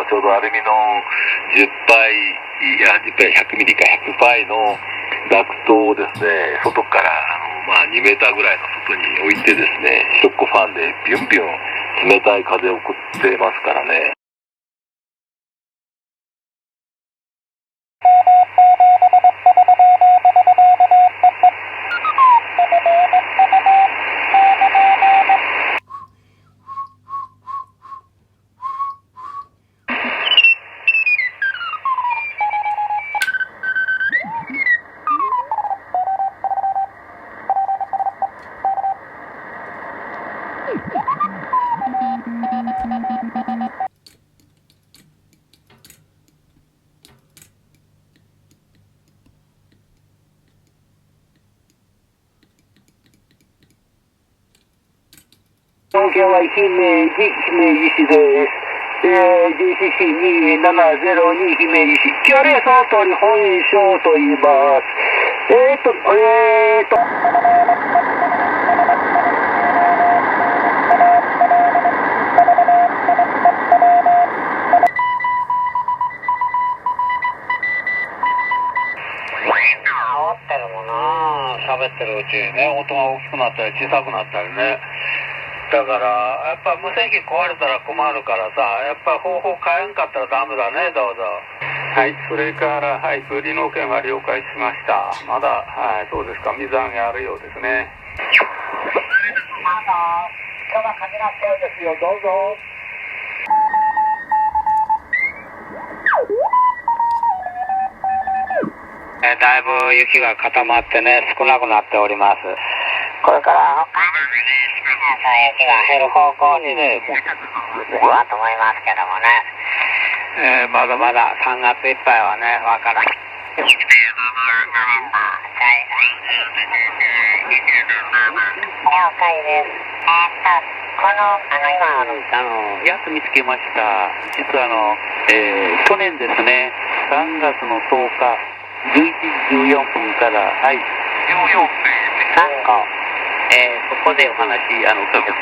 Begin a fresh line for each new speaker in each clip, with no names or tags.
ちょうどアルミの10倍、100ミリか100パイのダクトをですね、外から2メーターぐらいの外に置いてですね、ショックファンでビュンビュン冷たい風を送ってますからね。
県は姫路市です。JCC2702 姫路市。気をその通り本院証と言います。
喋ってるうちにね、音が大きくなったり小さくなったりね。だからやっぱ無線機壊れたら困るからさ、やっぱ方法変えんかったらダメだね。どうぞ。はい、それからはいブリの件は了解しました。まだはい、どうですか、水揚げあるようですね。
今日は風が強いですよ、どうぞ。
だいぶ雪が固まってね、少なくなっております。これから北海道に雪が減る方向にね、行くと思いますけどもね。まだまだ3月いっぱいはね、わからん。了解です。
今やっと見つけました。実は去年ですね、3月の10日、11時14分から、はい、14分、そこでお話、伺って。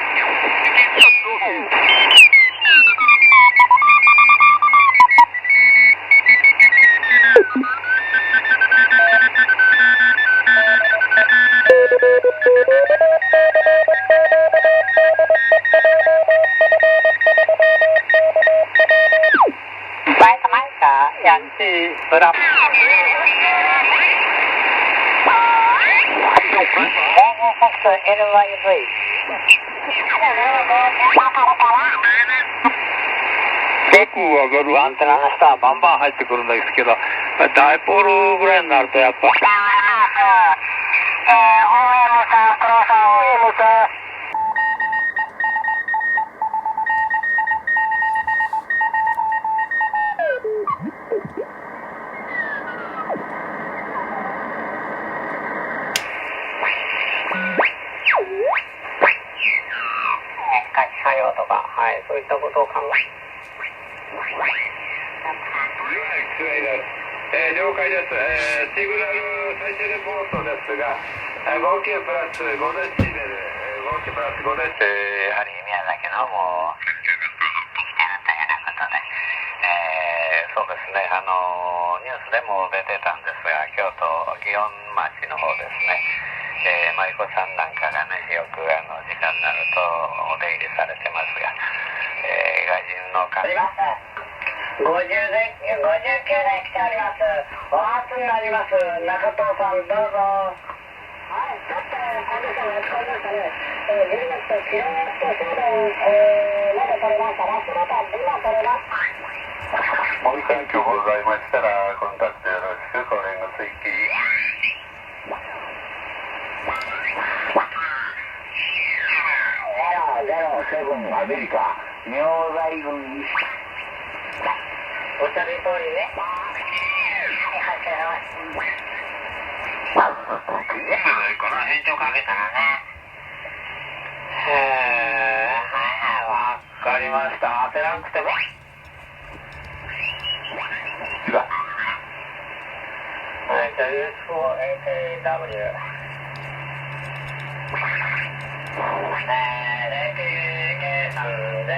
アンテナの下はバンバン入ってくるんですけど、ダイポールぐらいになるとやっぱ。
そういったことを考え
了解です。シグナル最終レポートですが、合計プラス5デシベル、合計プラス5デシベル、
やはり宮崎のもうできてるというようなことで、そうですね、ニュースでも出てたんですが、京都祇園町の方ですね、舞妓さんなんかがね、よく時間になるとお出入りされてますが、外人の方
59台来ております。お初になります。中藤さん、どうぞ。はい、ちょっとコンディションが使いましたね。10月とキロワット送電、まで取れました。ラストバター、今取れます。
もし環境ございましたら、コンタクトよろしく、これが追記。
007アメリカ、明大軍。
おっしゃる通りね。この返答かけたらね。わかりました。焦らなくても。
違う。
はい、じゃあ US4AKW。0KK3で。